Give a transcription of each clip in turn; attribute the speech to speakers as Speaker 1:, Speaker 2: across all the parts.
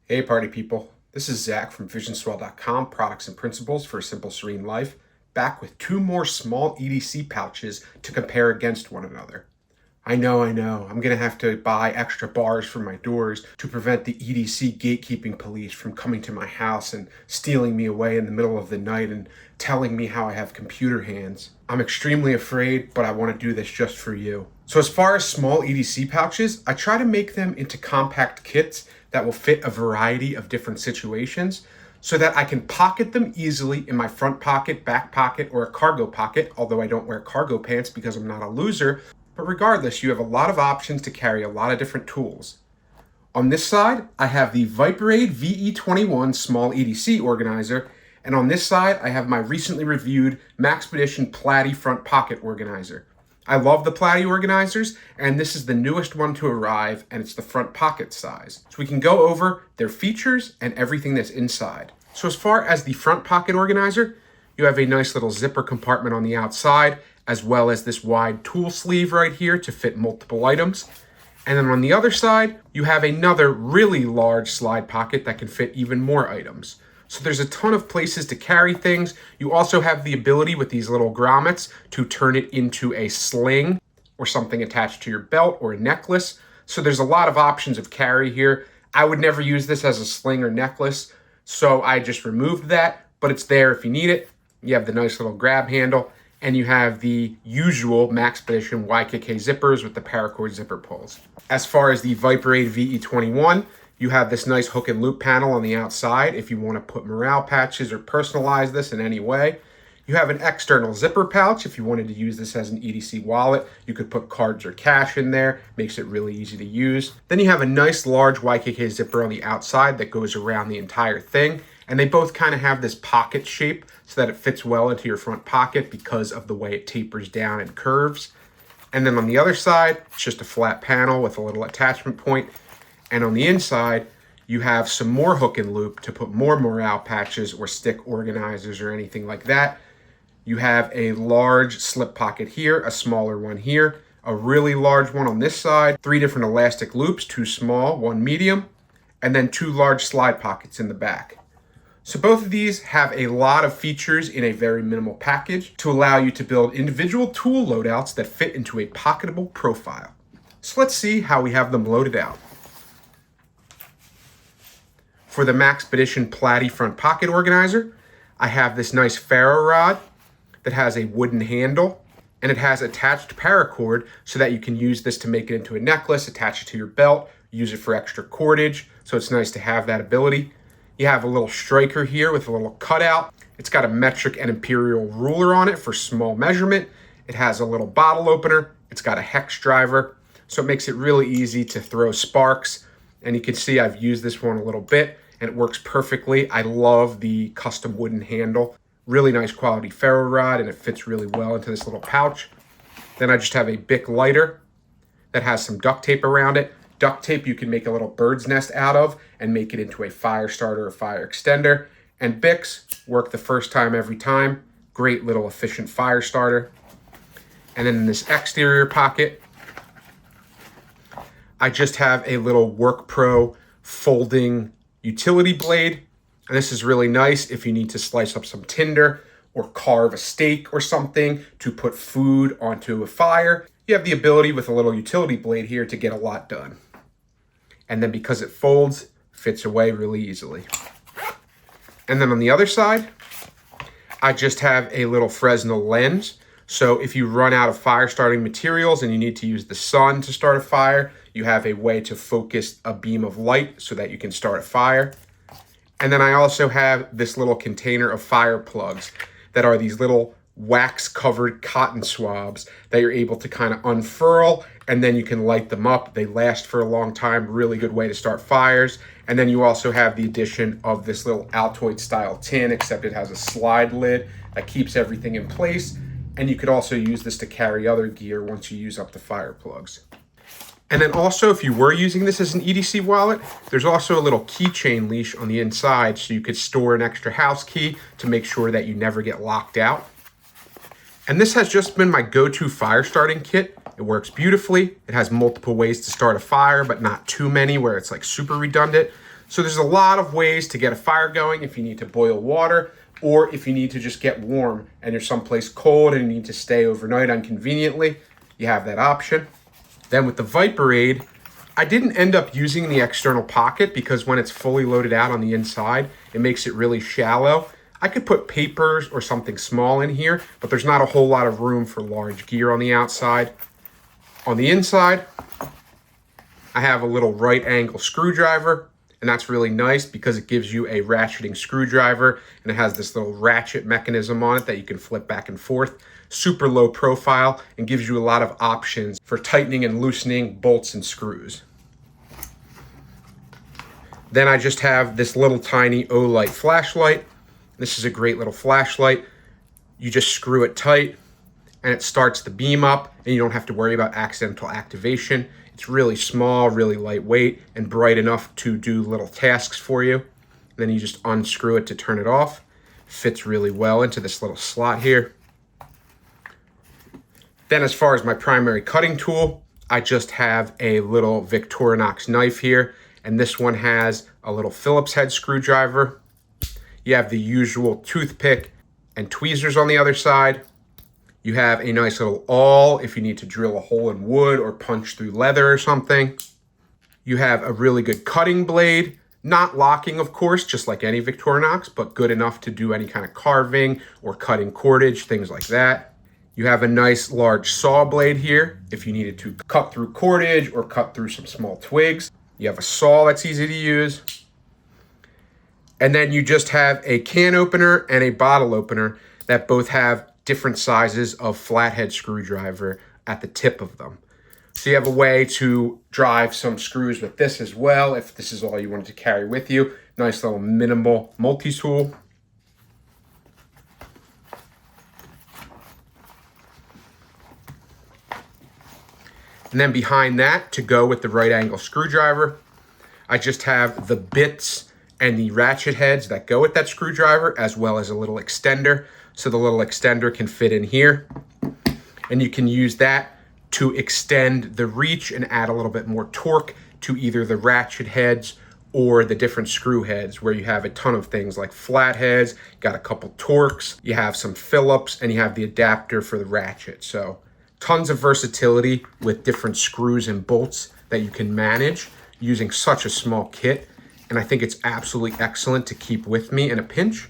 Speaker 1: Hey party people, this is Zach from visionswell.com, products and principles for a simple serene life, back with two more small EDC pouches to compare against one another. I know, I'm gonna have to buy extra bars for my doors to prevent the EDC gatekeeping police from coming to my house and stealing me away in the middle of the night and telling me how I have computer hands. I'm extremely afraid, but I wanna do this just for you. So as far as small EDC pouches, I try to make them into compact kits that will fit a variety of different situations so that I can pocket them easily in my front pocket, back pocket, or a cargo pocket, although I don't wear cargo pants because I'm not a loser. But regardless, you have a lot of options to carry a lot of different tools. On this side, I have the Viperade VE21 small EDC organizer, and on this side, I have my recently reviewed Maxpedition Platy Front Pocket organizer. I love the Platy organizers, and this is the newest one to arrive, and it's the front pocket size. So we can go over their features and everything that's inside. So as far as the front pocket organizer, you have a nice little zipper compartment on the outside, as well as this wide tool sleeve right here to fit multiple items. And then on the other side, you have another really large slide pocket that can fit even more items. So there's a ton of places to carry things. You also have the ability with these little grommets to turn it into a sling or something attached to your belt or a necklace. So there's a lot of options of carry here. I would never use this as a sling or necklace, so I just removed that, but it's there if you need it. You have the nice little grab handle, and you have the usual Maxpedition YKK zippers with the paracord zipper pulls. As far as the Viperade VE21, you have this nice hook and loop panel on the outside if you want to put morale patches or personalize this in any way. You have an external zipper pouch if you wanted to use this as an EDC wallet. You could put cards or cash in there, makes it really easy to use. Then you have a nice large YKK zipper on the outside that goes around the entire thing. And they both kind of have this pocket shape so that it fits well into your front pocket because of the way it tapers down and curves. And then on the other side, it's just a flat panel with a little attachment point. And on the inside, you have some more hook and loop to put more morale patches or stick organizers or anything like that. You have a large slip pocket here, a smaller one here, a really large one on this side, 3 different elastic loops, 2 small, 1 medium, and then 2 large slide pockets in the back. So both of these have a lot of features in a very minimal package to allow you to build individual tool loadouts that fit into a pocketable profile. So let's see how we have them loaded out. For the Maxpedition Platy Front Pocket organizer, I have this nice ferro rod that has a wooden handle, and it has attached paracord so that you can use this to make it into a necklace, attach it to your belt, use it for extra cordage, so it's nice to have that ability. You have a little striker here with a little cutout. It's got a metric and imperial ruler on it for small measurement. It has a little bottle opener. It's got a hex driver, so it makes it really easy to throw sparks. And you can see I've used this one a little bit, and it works perfectly. I love the custom wooden handle. Really nice quality ferro rod, and it fits really well into this little pouch. Then I just have a Bic lighter that has some duct tape around it. Duct tape you can make a little bird's nest out of and make it into a fire starter or fire extender. And Bics work the first time every time. Great little efficient fire starter. And then in this exterior pocket, I just have a little Work Pro folding utility blade. And this is really nice if you need to slice up some tinder or carve a steak or something to put food onto a fire. You have the ability with a little utility blade here to get a lot done. And then because it folds, fits away really easily. And then on the other side, I just have a little Fresnel lens. So if you run out of fire starting materials and you need to use the sun to start a fire, you have a way to focus a beam of light so that you can start a fire. And then I also have this little container of fire plugs that are these little wax covered cotton swabs that you're able to kind of unfurl, and then you can light them up. They last for a long time, really good way to start fires. And then you also have the addition of this little Altoid style tin, except it has a slide lid that keeps everything in place. And you could also use this to carry other gear once you use up the fire plugs. And then also, if you were using this as an EDC wallet, there's also a little keychain leash on the inside so you could store an extra house key to make sure that you never get locked out. And this has just been my go-to fire starting kit. It works beautifully. It has multiple ways to start a fire, but not too many where it's like super redundant. So there's a lot of ways to get a fire going if you need to boil water, or if you need to just get warm and you're someplace cold and you need to stay overnight inconveniently, you have that option. Then with the Viperade, I didn't end up using the external pocket because when it's fully loaded out on the inside, it makes it really shallow. I could put papers or something small in here, but there's not a whole lot of room for large gear on the outside. On the inside, I have a little right angle screwdriver, and that's really nice because it gives you a ratcheting screwdriver, and it has this little ratchet mechanism on it that you can flip back and forth. Super low profile and gives you a lot of options for tightening and loosening bolts and screws. Then I just have this little tiny Olight flashlight. This is a great little flashlight. You just screw it tight and it starts the beam up, and you don't have to worry about accidental activation. It's really small, really lightweight, and bright enough to do little tasks for you. And then you just unscrew it to turn it off. Fits really well into this little slot here. Then as far as my primary cutting tool, I just have a little Victorinox knife here, and this one has a little Phillips head screwdriver. You have the usual toothpick and tweezers on the other side. You have a nice little awl if you need to drill a hole in wood or punch through leather or something. You have a really good cutting blade, not locking of course, just like any Victorinox, but good enough to do any kind of carving or cutting cordage, things like that. You have a nice large saw blade here if you needed to cut through cordage or cut through some small twigs. You have a saw that's easy to use. And then you just have a can opener and a bottle opener that both have different sizes of flathead screwdriver at the tip of them. So you have a way to drive some screws with this as well if this is all you wanted to carry with you. Nice little minimal multi-tool. And then behind that, to go with the right angle screwdriver, I just have the bits and the ratchet heads that go with that screwdriver, as well as a little extender. So the little extender can fit in here, and you can use that to extend the reach and add a little bit more torque to either the ratchet heads or the different screw heads, where you have a ton of things like flatheads, got a couple Torx, you have some Phillips, and you have the adapter for the ratchet. So tons of versatility with different screws and bolts that you can manage using such a small kit. And I think it's absolutely excellent to keep with me in a pinch.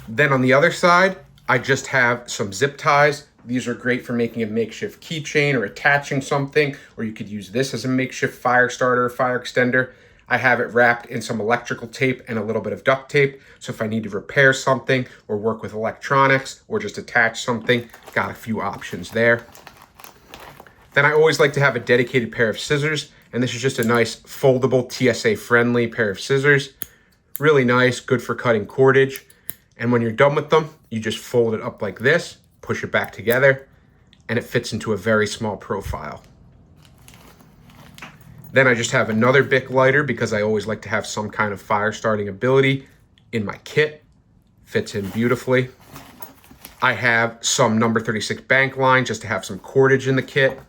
Speaker 1: Then on the other side, I just have some zip ties. These are great for making a makeshift keychain or attaching something, or you could use this as a makeshift fire starter or fire extender. I have it wrapped in some electrical tape and a little bit of duct tape. So if I need to repair something or work with electronics or just attach something, got a few options there. Then I always like to have a dedicated pair of scissors, and this is just a nice foldable TSA friendly pair of scissors. Really nice, good for cutting cordage. And when you're done with them, you just fold it up like this, push it back together, and it fits into a very small profile. Then I just have another Bic lighter because I always like to have some kind of fire starting ability in my kit. Fits in beautifully. I have some number 36 bank line just to have some cordage in the kit.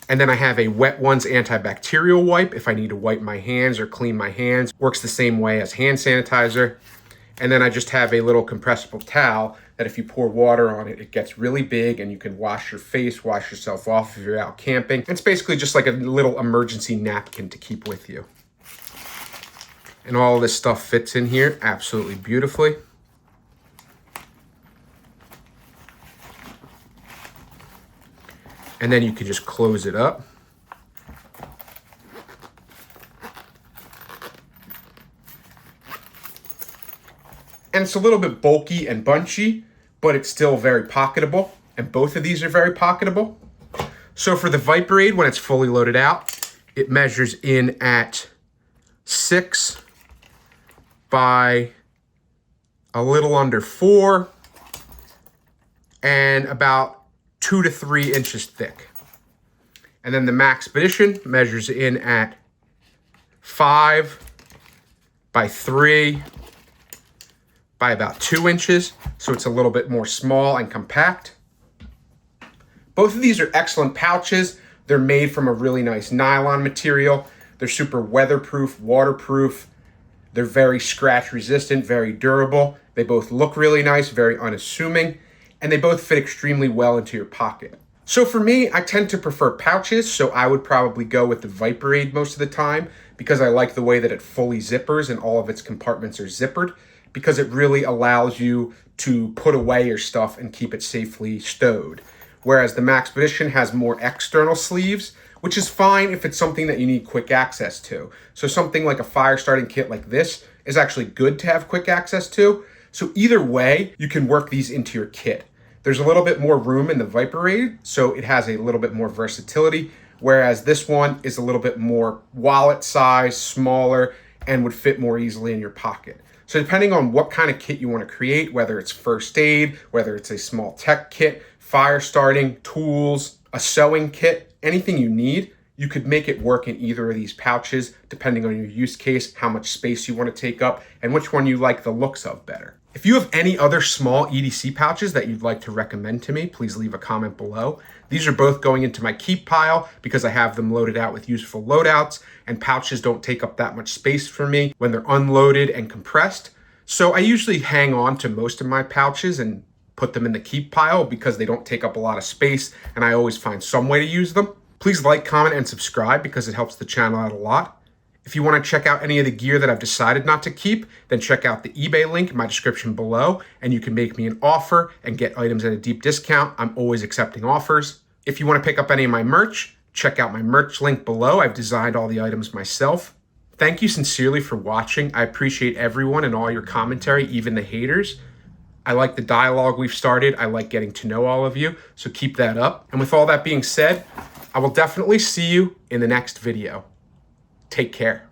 Speaker 1: And then I have a Wet Ones antibacterial wipe if I need to wipe my hands or clean my hands. Works the same way as hand sanitizer. And then I just have a little compressible towel that if you pour water on it, it gets really big and you can wash your face, wash yourself off if you're out camping. It's basically just like a little emergency napkin to keep with you. And all of this stuff fits in here absolutely beautifully. And then you can just close it up. And it's a little bit bulky and bunchy, but it's still very pocketable. And both of these are very pocketable. So for the Viperade, when it's fully loaded out, it measures in at 6 by a little under 4 and about 2 to 3 inches thick. And then the Maxpedition measures in at 5 by 3 by about 2 inches. So it's a little bit more small and compact. Both of these are excellent pouches. They're made from a really nice nylon material. They're super weatherproof, waterproof. They're very scratch resistant, very durable. They both look really nice, very unassuming, and they both fit extremely well into your pocket. So for me, I tend to prefer pouches, so I would probably go with the Viperade most of the time because I like the way that it fully zippers and all of its compartments are zippered, because it really allows you to put away your stuff and keep it safely stowed. Whereas the Maxpedition has more external sleeves, which is fine if it's something that you need quick access to. So something like a fire starting kit like this is actually good to have quick access to. So either way, you can work these into your kit. There's a little bit more room in the Viperade, so it has a little bit more versatility, whereas this one is a little bit more wallet size, smaller, and would fit more easily in your pocket. So depending on what kind of kit you want to create, whether it's first aid, whether it's a small tech kit, fire starting, tools, a sewing kit, anything you need, you could make it work in either of these pouches, depending on your use case, how much space you want to take up, and which one you like the looks of better. If you have any other small EDC pouches that you'd like to recommend to me, please leave a comment below. These are both going into my keep pile because I have them loaded out with useful loadouts, and pouches don't take up that much space for me when they're unloaded and compressed. So I usually hang on to most of my pouches and put them in the keep pile because they don't take up a lot of space, and I always find some way to use them. Please like, comment, and subscribe because it helps the channel out a lot. If you want to check out any of the gear that I've decided not to keep, then check out the eBay link in my description below, and you can make me an offer and get items at a deep discount. I'm always accepting offers. If you want to pick up any of my merch, check out my merch link below. I've designed all the items myself. Thank you sincerely for watching. I appreciate everyone and all your commentary, even the haters. I like the dialogue we've started. I like getting to know all of you, so keep that up. And with all that being said, I will definitely see you in the next video. Take care.